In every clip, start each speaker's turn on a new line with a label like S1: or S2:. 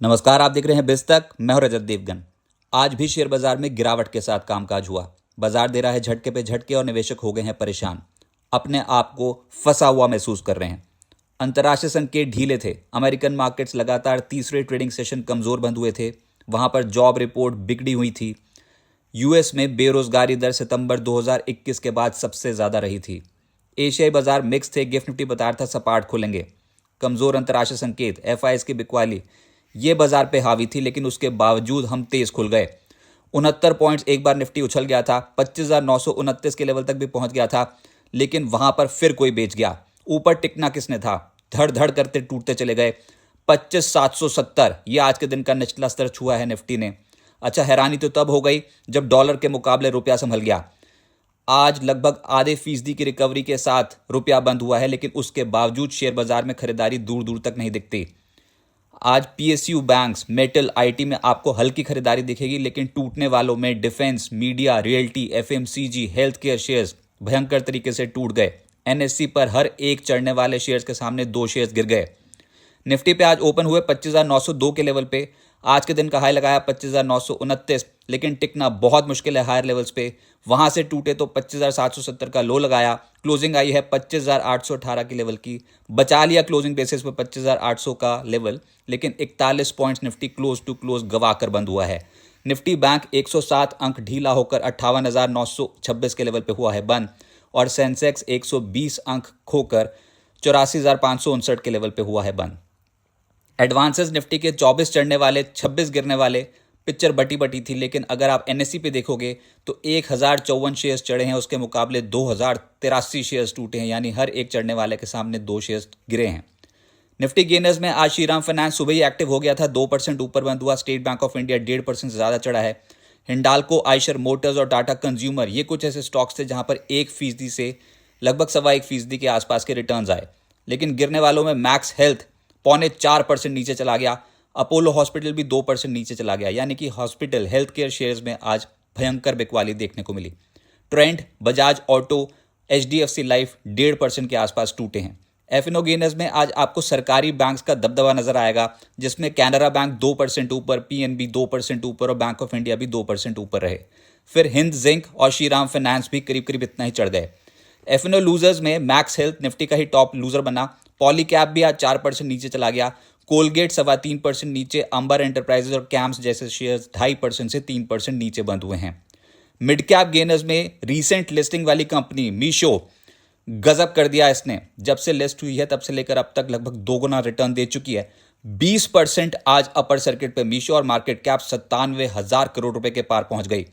S1: नमस्कार, आप देख रहे हैं बिज तक। मैं हूं रजत देवगन। आज भी शेयर बाजार में गिरावट के साथ कामकाज हुआ। बाजार दे रहा है झटके पे झटके और निवेशक हो गए हैं परेशान, अपने आप को फंसा हुआ महसूस कर रहे हैं। अंतर्राष्ट्रीय संकेत ढीले थे। अमेरिकन मार्केट्स लगातार तीसरे ट्रेडिंग सेशन कमजोर बंद हुए थे। वहां पर जॉब रिपोर्ट बिगड़ी हुई थी। यूएस में बेरोजगारी दर सितंबर 2021 के बाद सबसे ज्यादा रही थी। एशियाई बाजार मिक्स थे। गिफ्ट निफ्टी बता रहा था सपाट खुलेंगे। कमजोर अंतर्राष्ट्रीय संकेत, एफआईएस की बिकवाली, ये बाजार पे हावी थी, लेकिन उसके बावजूद हम तेज खुल गए। 69 पॉइंट्स एक बार निफ्टी उछल गया था। 25,929 के लेवल तक भी पहुंच गया था, लेकिन वहां पर फिर कोई बेच गया। ऊपर टिकना किसने था? धड़ धड़ करते टूटते चले गए। 25,770 ये आज के दिन का निचला स्तर छुआ है निफ्टी ने। अच्छा, हैरानी तो तब हो गई जब डॉलर के मुकाबले रुपया संभल गया। आज लगभग आधे फीसदी की रिकवरी के साथ रुपया बंद हुआ है, लेकिन उसके बावजूद शेयर बाजार में खरीदारी दूर दूर तक नहीं दिखती। आज पीएसयू, बैंक्स, मेटल, आईटी में आपको हल्की खरीदारी दिखेगी, लेकिन टूटने वालों में defence, media, realty, FMCG, health care shares भयंकर तरीके से टूट गए। एनएससी पर हर एक चढ़ने वाले शेयर्स के सामने दो शेयर्स गिर गए। निफ्टी पे आज ओपन हुए 25,902 के लेवल पे। आज के दिन का हाई लगाया 25,929, लेकिन टिकना बहुत मुश्किल है हायर लेवल्स पे। वहां से टूटे तो 25,770 का लो लगाया। क्लोजिंग आई है 25,818 के लेवल की। बचा लिया क्लोजिंग बेसिस पे 25,800 का लेवल, लेकिन 41 points Nifty close to close गवाकर बंद हुआ है। निफ्टी बैंक 107 अंक ढीला होकर 58,926 के लेवल पे हुआ है बंद, और सेंसेक्स 120 अंक खोकर 84,559 के लेवल पे हुआ है बंद। एडवांसेस निफ्टी के 24 चढ़ने वाले, 26 गिरने वाले, पिक्चर बटी बटी थी। लेकिन अगर आप एनएससी पे देखोगे तो 1,054 शेयर्स चढ़े हैं, उसके मुकाबले 2,083 शेयर्स टूटे हैं, यानी हर एक चढ़ने वाले के सामने दो शेयर्स गिरे हैं। निफ्टी गेनर्स में आज श्रीराम फाइनेंस सुबह ही एक्टिव हो गया था, 2% ऊपर बंद हुआ। स्टेट बैंक ऑफ इंडिया 1.5% से ज़्यादा चढ़ा है। हिंडाल्को, आयशर मोटर्स और टाटा कंज्यूमर, ये कुछ ऐसे स्टॉक्स थे जहां पर 1% से लगभग 1.25% के आसपास के रिटर्न्स आए। लेकिन गिरने वालों में मैक्स हेल्थ 0.4% नीचे चला गया। अपोलो हॉस्पिटल भी 2% नीचे चला गया, यानी कि हॉस्पिटल, हेल्थ केयर शेयर्स में आज भयंकर बिकवाली देखने को मिली। Trend, Bajaj Auto, HDFC Life 1.5% के आसपास टूटे हैं। एफएनओ गेनर्स में आज आपको सरकारी बैंक्स का दबदबा नजर आएगा, जिसमें कैनरा बैंक 2% ऊपर, पीएनबी 2% ऊपर और बैंक ऑफ इंडिया भी 2% ऊपर रहे। फिर हिंद जिंक और श्रीराम फाइनेंस भी करीब करीब इतना ही चढ़ गए। एफएनओ लूजर्स में मैक्स हेल्थ निफ्टी का ही टॉप लूजर बना। पॉलीकैप भी आज 4% नीचे चला गया। कोलगेट 3.25% नीचे। अंबर एंटरप्राइजेज और कैम्स जैसे शेयर्स 2.5% से 3% नीचे बंद हुए हैं। मिड कैप गेनर्स में रीसेंट लिस्टिंग वाली कंपनी मीशो, गजब कर दिया इसने। जब से लिस्ट हुई है तब से लेकर अब तक लगभग दोगुना रिटर्न दे चुकी है। 20% आज अपर सर्किट पे मीशो, और मार्केट कैप 97,000 करोड़ रुपए के पार पहुंच गई।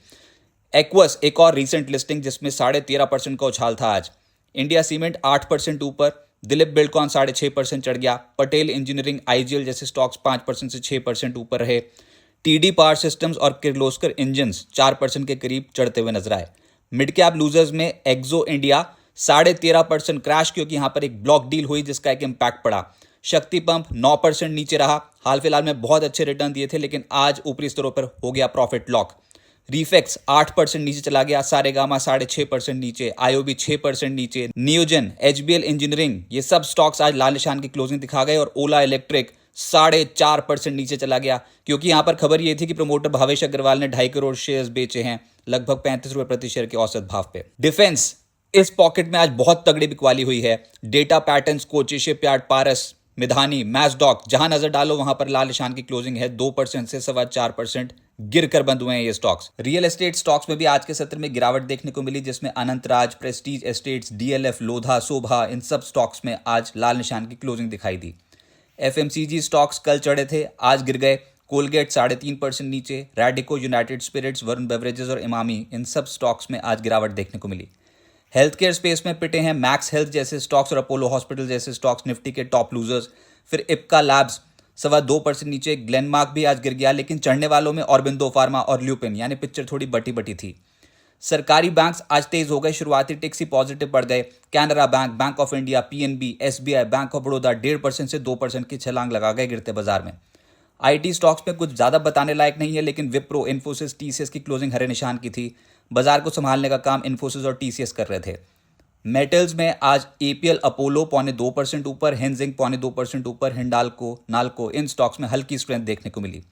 S1: एक्वस एक और रीसेंट लिस्टिंग जिसमें 13.5% का उछाल था आज। इंडिया सीमेंट 8% ऊपर। दिलीप बिल्डकॉन 6.5% चढ़ गया। पटेल इंजीनियरिंग, आईजीएल जैसे स्टॉक्स 5% से 6% ऊपर रहे। टीडी पावर सिस्टम्स और किर्लोस्कर इंजन्स 4% के करीब चढ़ते हुए नजर आए। मिड कैप लूजर्स में एक्सो इंडिया 13.5% क्रैश, क्योंकि यहां पर एक ब्लॉक डील हुई जिसका एक इंपैक्ट पड़ा। शक्ति पंप 9% नीचे रहा। हाल फिलहाल में बहुत अच्छे रिटर्न दिए थे, लेकिन आज ऊपरी स्तरों पर हो गया प्रॉफिट लॉक। रिफेक्स 8% नीचे चला गया। सारेगामा 6.5% नीचे। आईओबी 6% नीचे। नियोजन, एचबीएल इंजीनियरिंग, ये सब स्टॉक्स आज लाल निशान की क्लोजिंग दिखा गए। और ओला इलेक्ट्रिक 4.5% नीचे चला गया, क्योंकि यहां पर खबर यह थी कि प्रमोटर भावेश अग्रवाल ने 2.5 करोड़ शेयर्स बेचे हैं, लगभग 35 रुपए प्रति शेयर के औसत भाव पे। डिफेंस, इस पॉकेट में आज बहुत तगड़ी बिकवाली हुई है। डेटा पैटर्न्स, कोची शिपयार्ड, पारस, मिधानी, मैसडॉक, जहां नजर डालो वहां पर लाल निशान की क्लोजिंग है। 2% से 4.25% गिरकर बंद हुए हैं ये स्टॉक्स। रियल एस्टेट स्टॉक्स में भी आज के सत्र में गिरावट देखने को मिली, जिसमें Anantraj, Prestige Estates, DLF, Lodha, Sobha, इन सब स्टॉक्स में आज लाल निशान की क्लोजिंग दिखाई दी। एफएमसीजी स्टॉक्स कल चढ़े थे, आज गिर गए। कोलगेट 3.5% नीचे। Radico, United Spirits, Varun Beverages और इमामी, इन सब स्टॉक्स में आज गिरावट देखने को मिली। हेल्थ केयर स्पेस में पिटे हैं मैक्स हेल्थ जैसे स्टॉक्स और अपोलो हॉस्पिटल जैसे स्टॉक्स, निफ्टी के टॉप लूजर्स। फिर इप्का लैब्स 2.25% नीचे। ग्लेनमार्क भी आज गिर गया, लेकिन चढ़ने वालों में ऑरबिंदो फार्मा और ल्यूपिन, यानी पिक्चर थोड़ी बटी बटी थी। सरकारी बैंक्स आज तेज हो गए। शुरुआती टिक्स ही पॉजिटिव बढ़ गए। Canara bank, bank of India, PNB, SBI, bank of Baroda 1.5% से 2% की छलांग लगा गए गिरते बाजार में। आईटी स्टॉक्स में कुछ ज्यादा बताने लायक नहीं है, लेकिन विप्रो, इन्फोसिस, टीसीएस की क्लोजिंग हरे निशान की थी। बाजार को संभालने का काम इन्फोसिस और टीसीएस कर रहे थे। मेटल्स में आज एपीएल अपोलो 0.2% ऊपर, हिंजिंग 0.2% ऊपर, हिंडाल्को, नाल्को, इन स्टॉक्स में हल्की स्ट्रेंथ देखने को मिली।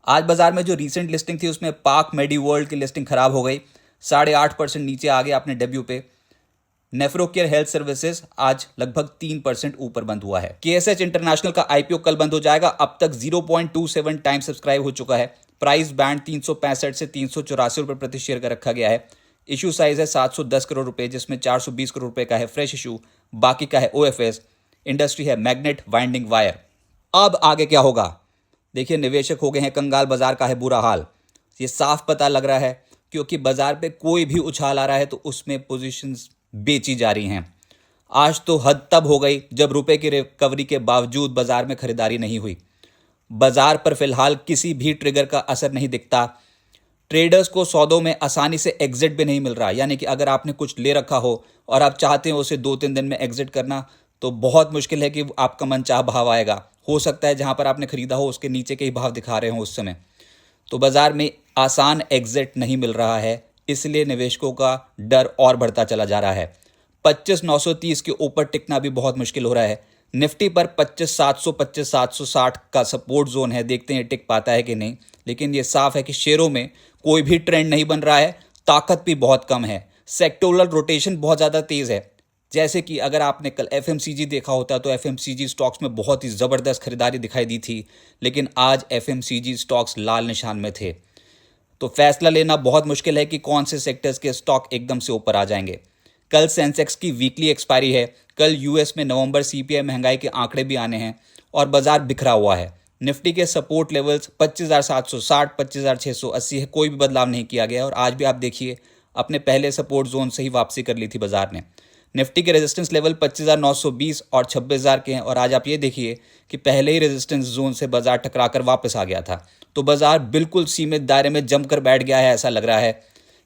S1: आज बाजार में जो रीसेंट लिस्टिंग थी उसमें पाक मेडी वर्ल्ड की लिस्टिंग खराब हो गई, 8.5% नीचे आ गया अपने डेब्यू पे। नेफ्रोकेयर हेल्थ सर्विसेज आज लगभग 3% ऊपर बंद हुआ है। केएसएच इंटरनेशनल का आईपीओ कल बंद हो जाएगा, अब तक 0.27 टाइम सब्सक्राइब हो चुका है। प्राइस बैंड 365 से 384 रुपये प्रति शेयर का रखा गया है। इशू साइज है 710 करोड़ रुपए, जिसमें 420 करोड़ रुपए का है फ्रेश इशू, बाकी का है ओएफएस। इंडस्ट्री है मैग्नेट वाइंडिंग वायर। अब आगे क्या होगा? देखिए, निवेशक हो गए हैं कंगाल, बाजार का है बुरा हाल। ये साफ पता लग रहा है, क्योंकि बाजार पे कोई भी उछाल आ रहा है तो उसमें पोजीशंस बेची जा रही हैं। आज तो हद तब हो गई जब रुपए की रिकवरी के बावजूद बाजार में खरीदारी नहीं हुई। बाजार पर फिलहाल किसी भी ट्रिगर का असर नहीं दिखता। ट्रेडर्स को सौदों में आसानी से एग्जिट भी नहीं मिल रहा, यानी कि अगर आपने कुछ ले रखा हो और आप चाहते हो उसे 2-3 दिन में एग्जिट करना, तो बहुत मुश्किल है कि आपका मनचाहा भाव आएगा। हो सकता है जहां पर आपने खरीदा हो उसके नीचे के ही भाव दिखा रहे हो उस समय। तो बाजार में आसान एग्जिट नहीं मिल रहा है, इसलिए निवेशकों का डर और बढ़ता चला जा रहा है। 25,930 के ऊपर टिकना भी बहुत मुश्किल हो रहा है। निफ्टी पर 25,700 25,760 का सपोर्ट जोन है, देखते हैं टिक पाता है कि नहीं। लेकिन ये साफ है कि शेयरों में कोई भी ट्रेंड नहीं बन रहा है, ताकत भी बहुत कम है, सेक्टोरल रोटेशन बहुत ज़्यादा तेज़ है। जैसे कि अगर आपने कल एफएमसीजी देखा होता तो एफएमसीजी स्टॉक्स में बहुत ही ज़बरदस्त खरीदारी दिखाई दी थी, लेकिन आज एफएमसीजी स्टॉक्स लाल निशान में थे। तो फैसला लेना बहुत मुश्किल है कि कौन से सेक्टर्स के स्टॉक एकदम से ऊपर आ जाएंगे। कल सेंसेक्स की वीकली एक्सपायरी है। कल यूएस में नवंबर सीपीआई महंगाई के आंकड़े भी आने हैं और बाजार बिखरा हुआ है। निफ्टी के सपोर्ट लेवल्स 25,760, 25,680 है, कोई भी बदलाव नहीं किया गया। और आज भी आप देखिए, अपने पहले सपोर्ट जोन से ही वापसी कर ली थी बाजार ने। निफ्टी के रेजिस्टेंस लेवल 25,920 और 26,000 के हैं, और आज आप ये देखिए कि पहले ही रेजिस्टेंस जोन से बाजार टकराकर वापस आ गया था। तो बाजार बिल्कुल सीमित दायरे में जमकर बैठ गया है, ऐसा लग रहा है।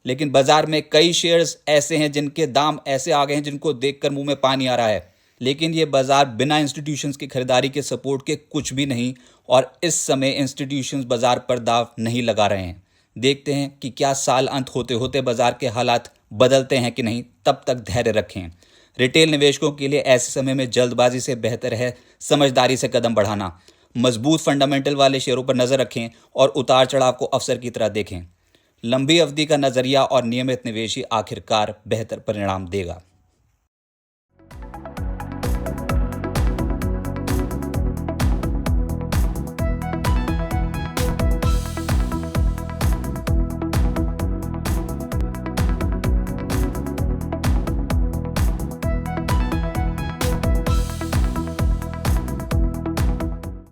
S1: लेकिन बाजार में कई शेयर्स ऐसे हैं जिनके दाम ऐसे आ गए हैं जिनको देखकर मुंह में पानी आ रहा है। लेकिन ये बाजार बिना इंस्टीट्यूशंस की खरीदारी के सपोर्ट के कुछ भी नहीं, और इस समय इंस्टीट्यूशंस बाजार पर दाव नहीं लगा रहे हैं। देखते हैं कि क्या साल अंत होते होते बाजार के हालात बदलते हैं कि नहीं। तब तक धैर्य रखें। रिटेल निवेशकों के लिए ऐसे समय में जल्दबाजी से बेहतर है समझदारी से कदम बढ़ाना। मजबूत फंडामेंटल वाले शेयरों पर नजर रखें और उतार चढ़ाव को अवसर की तरह देखें। लंबी अवधि का नजरिया और नियमित निवेश ही आखिरकार बेहतर परिणाम देगा।